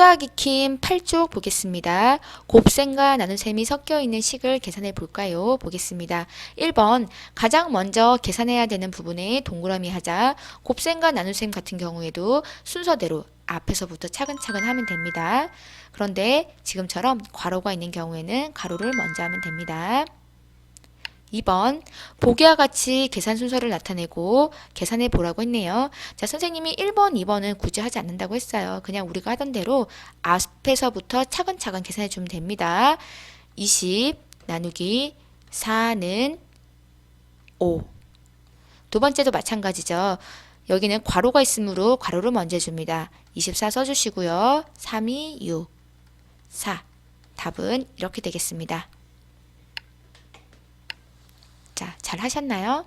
수학 익힘 8쪽 보겠습니다. 곱셈과 나눗셈이 섞여 있는 식을 계산해 볼까요? 보겠습니다. 1번 가장 먼저 계산해야 되는 부분에 동그라미 하자. 곱셈과 나눗셈 같은 경우에도 순서대로 앞에서부터 차근차근 하면 됩니다. 그런데 지금처럼 괄호가 있는 경우에는 가로를 먼저 하면 됩니다. 2번 보기와 같이 계산 순서를 나타내고 계산해 보라고 했네요. 자, 선생님이 1번, 2번은 굳이 하지 않는다고 했어요. 그냥 우리가 하던 대로 앞에서부터 차근차근 계산해 주면 됩니다. 20 나누기 4는 5. 두 번째도 마찬가지죠. 여기는 괄호가 있으므로 괄호를 먼저 해줍니다. 24 써주시고요. 3이 6, 4. 답은 이렇게 되겠습니다. 자, 잘 하셨나요?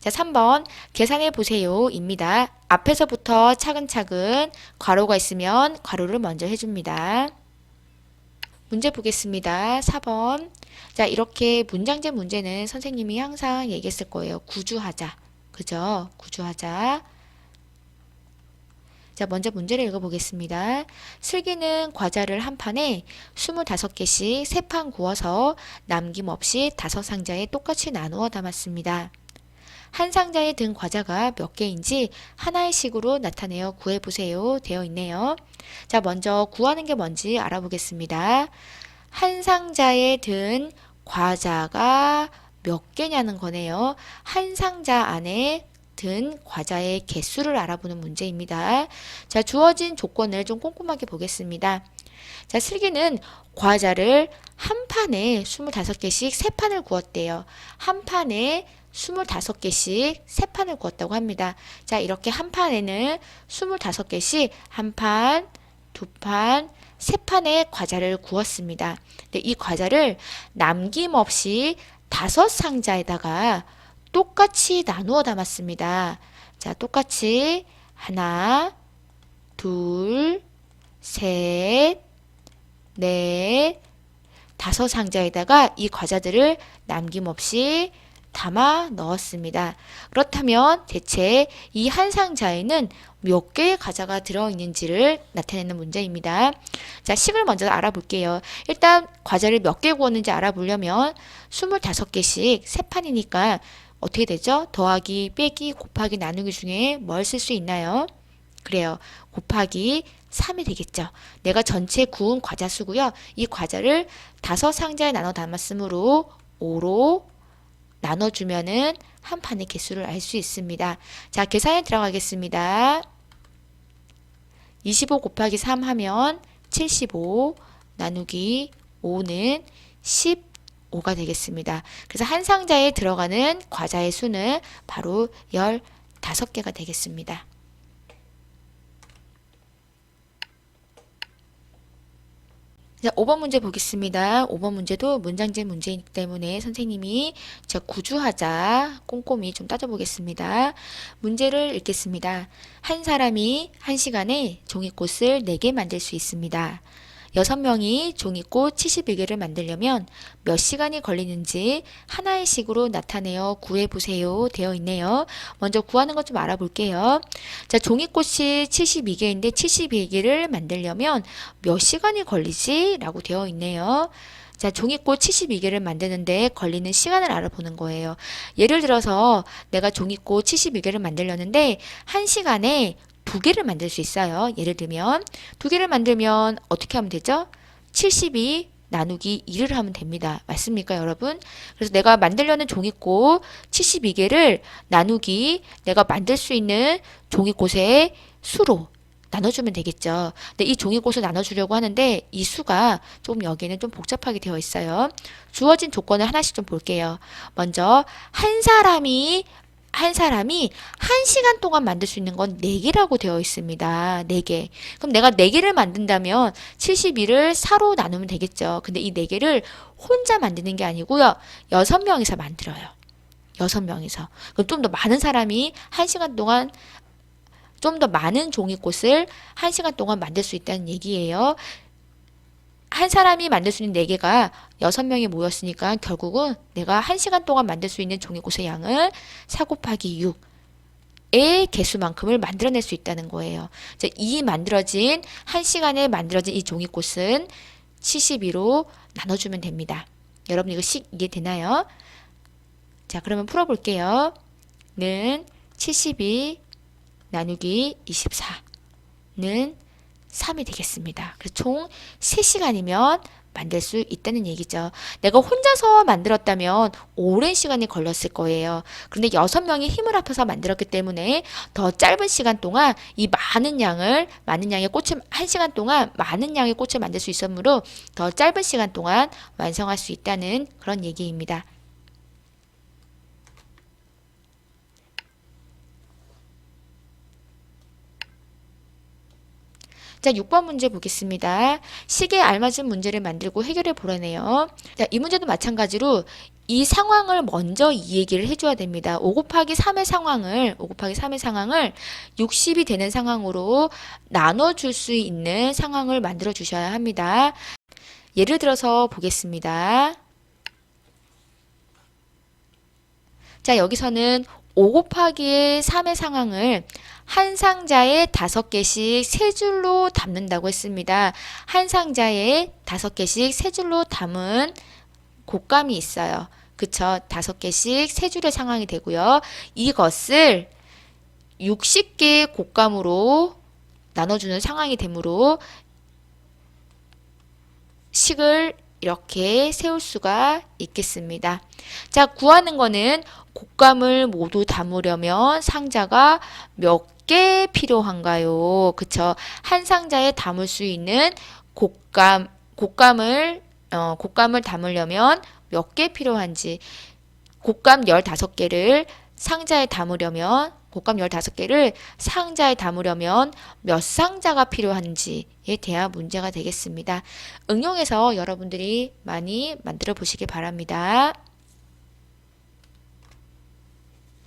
자, 3번 계산해 보세요 입니다. 앞에서부터 차근차근 괄호가 있으면 괄호를 먼저 해줍니다. 문제 보겠습니다. 4번. 자, 이렇게 문장제 문제는 선생님이 항상 얘기했을 거예요. 구주하자. 그죠? 구주하자. 자, 먼저 문제를 읽어보겠습니다. 슬기는 과자를 한 판에 25개씩 3판 구워서 남김없이 5상자에 똑같이 나누어 담았습니다. 한 상자에 든 과자가 몇 개인지 하나의 식으로 나타내어 구해보세요. 되어 있네요. 자, 먼저 구하는 게 뭔지 알아보겠습니다. 한 상자에 든 과자가 몇 개냐는 거네요. 한 상자 안에 든 과자의 개수를 알아보는 문제입니다. 자, 주어진 조건을 좀 꼼꼼하게 보겠습니다. 자, 슬기는 과자를 한 판에 25개씩 3판을 구웠대요. 한 판에 25개씩 3판을 구웠다고 합니다. 자, 이렇게 한 판에는 25개씩 한 판, 두 판, 3판의 과자를 구웠습니다. 근데 이 과자를 남김없이 5상자에다가 똑같이 나누어 담았습니다. 자, 똑같이 하나, 둘, 셋, 넷, 5상자에다가 이 과자들을 남김없이 담아 넣었습니다. 그렇다면 대체 이 한 상자에는 몇 개의 과자가 들어있는지를 나타내는 문제입니다. 자, 식을 먼저 알아볼게요. 일단 과자를 몇 개 구웠는지 알아보려면 25개씩 3판이니까 어떻게 되죠? 더하기, 빼기, 곱하기, 나누기 중에 뭘 쓸 수 있나요? 그래요. 곱하기 3이 되겠죠. 내가 전체 구운 과자 수고요. 이 과자를 5상자에 나눠 담았으므로 5로 나눠주면은 한 판의 개수를 알 수 있습니다. 자, 계산에 들어가겠습니다. 25 곱하기 3 하면 75 나누기 5는 15가 되겠습니다. 그래서 한 상자에 들어가는 과자의 수는 바로 15개가 되겠습니다. 자, 5번 문제 보겠습니다. 5번 문제도 문장제 문제이기 때문에 선생님이 자, 구주하자 꼼꼼히 좀 따져보겠습니다. 문제를 읽겠습니다. 한 사람이 1시간에 종이꽃을 4개 만들 수 있습니다. 6명이 종이꽃 72개를 만들려면 몇 시간이 걸리는지 하나의 식으로 나타내어 구해보세요. 되어 있네요. 먼저 구하는 것 좀 알아볼게요. 자, 종이꽃이 72개인데 72개를 만들려면 몇 시간이 걸리지? 라고 되어 있네요. 자, 종이꽃 72개를 만드는데 걸리는 시간을 알아보는 거예요. 예를 들어서 내가 종이꽃 72개를 만들려는데 1시간에 2개를 만들 수 있어요. 예를 들면 2개를 만들면 어떻게 하면 되죠? 72 나누기 2를 하면 됩니다. 맞습니까, 여러분? 그래서 내가 만들려는 종이꽃 72개를 나누기 내가 만들 수 있는 종이꽃의 수로 나눠주면 되겠죠. 근데 이 종이꽃을 나눠주려고 하는데 이 수가 좀 여기는 좀 복잡하게 되어 있어요. 주어진 조건을 하나씩 좀 볼게요. 먼저 한 사람이 1시간 동안 만들 수 있는 건 4개라고 되어 있습니다. 4개. 그럼 내가 4개를 만든다면 72를 4로 나누면 되겠죠. 근데 이 4개를 혼자 만드는 게 아니고요. 6명이서 만들어요. 6명이서. 그럼 좀 더 많은 사람이 1시간 동안 좀 더 많은 종이꽃을 1시간 동안 만들 수 있다는 얘기예요. 한 사람이 만들 수 있는 4개가 6명이 모였으니까 결국은 내가 1시간 동안 만들 수 있는 종이꽃의 양은 4 곱하기 6 개수만큼을 만들어낼 수 있다는 거예요. 이 만들어진 1시간에 만들어진 이 종이꽃은 72로 나눠주면 됩니다. 여러분 이거 이해되나요? 자, 그러면 풀어볼게요. 는 72 나누기 24는 3이 되겠습니다. 그래서 총 3시간이면 만들 수 있다는 얘기죠. 내가 혼자서 만들었다면 오랜 시간이 걸렸을 거예요. 그런데 6명이 힘을 합해서 만들었기 때문에 더 짧은 시간 동안 이 많은 양의 꽃을 1시간 동안 많은 양의 꽃을 만들 수 있으므로 더 짧은 시간 동안 완성할 수 있다는 그런 얘기입니다. 자, 6번 문제 보겠습니다. 시계에 알맞은 문제를 만들고 해결해 보라네요. 자, 이 문제도 마찬가지로 이 상황을 먼저 이 얘기를 해줘야 됩니다. 5 곱하기 3의 상황을 60이 되는 상황으로 나눠줄 수 있는 상황을 만들어 주셔야 합니다. 예를 들어서 보겠습니다. 자, 여기서는 5 곱하기 3의 상황을 한 상자에 5개씩 3줄로 담는다고 했습니다. 한 상자에 5개씩 3줄로 담은 곶감이 있어요. 그쵸? 5개씩 3줄의 상황이 되고요. 이것을 60개의 곶감으로 나눠주는 상황이 되므로 식을 이렇게 세울 수가 있겠습니다. 자, 구하는 거는 곶감을 모두 담으려면 상자가 몇 개 필요한가요? 그쵸? 한 상자에 담을 수 있는 곶감을 담으려면 몇 개 필요한지, 곶감 15개를 상자에 담으려면 몇 상자가 필요한지에 대한 문제가 되겠습니다. 응용해서 여러분들이 많이 만들어 보시기 바랍니다.